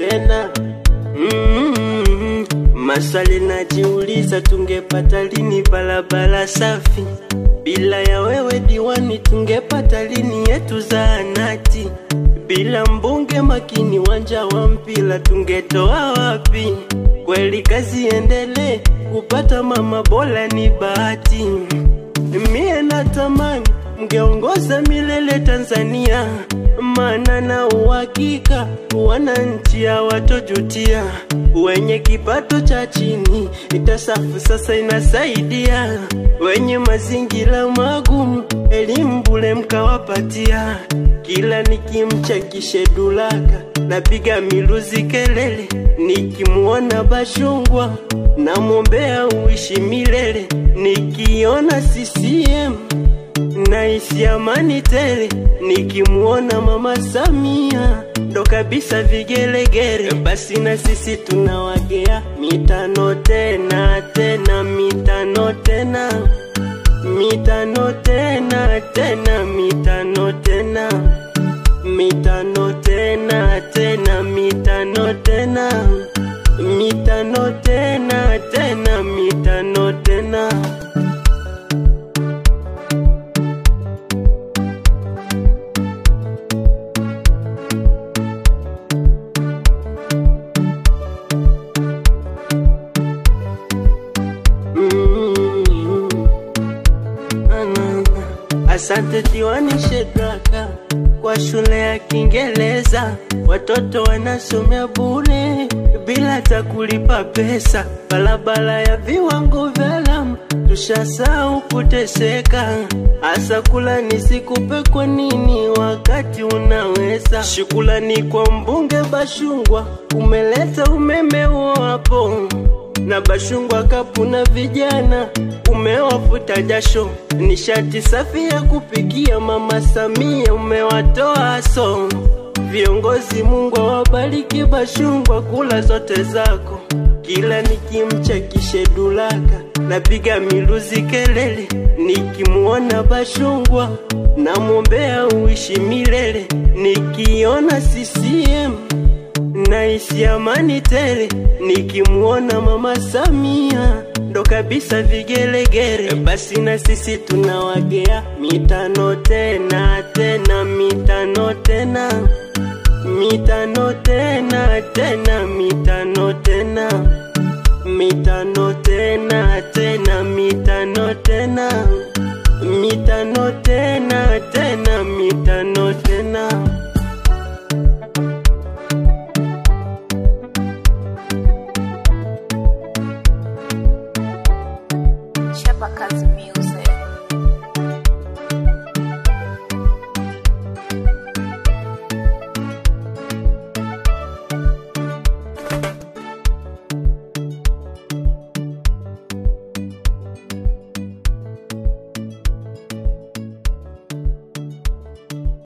tena. Maswali najiuliza, tungepata lini barabara safi? Bila ya wewe diwani, tungepata lini yetu zahanati? Bila mbunge makini, uwanja wa mpira tungetoa wapi? Kweli kazi endelee, kupata mama bora ni bahati. Mie natamani mngeongoza milele Tanzania, maana na uhakika wananchi hawatojutia. Wenye kipato cha chini itasafu sasa inasaidia, wenye mazingira magumu elimu bure mkawapatia. Kila nikimchekishe Dulaka napiga miluzi kelele, nikimuona Bashungwa namwombea uishi milele. Nikiona CCM nahisi amani tele, nikimuona Mama Samia ndo kabisa vigelegele. Basi na sisi tunawagea mitano tena tena, mitano tena, mitano tena tena, mitano tena, mitano tena tena, mitano tena, mitano tena tena, mitano tena. Asante diwani Shedraka kwa shule ya Kiingereza, watoto wanasomea bure bila hata kulipa pesa. Barabara ya viwango vya lami tushasahau kuteseka, hasa kula nisikupe kwa nini wakati unaweza. Shukrani kwa mbunge Bashungwa, umeleta umeme huo hapo, na Bashungwa kapuna vijana umewafuta jasho. Nishati safi ya kupikia Mama Samia umewatoa so. Viongozi Mungu awabariki Bashungwa, kula zote zako. Kila nikimchekishe Dulaka napiga miluzi kelele, nikimuona Bashungwa namwombea uishi milele. Nikiona CCM nahisi amani tele, nikimuona Mama Samia ndo kabisa vigelegele. Basi na sisi tunawagea mitano tena tena, mitano tena, mitano tena tena, mitano tena, mitano tena tena, mitano tena, mitano tena tena, mitano tena. Chapa kazi.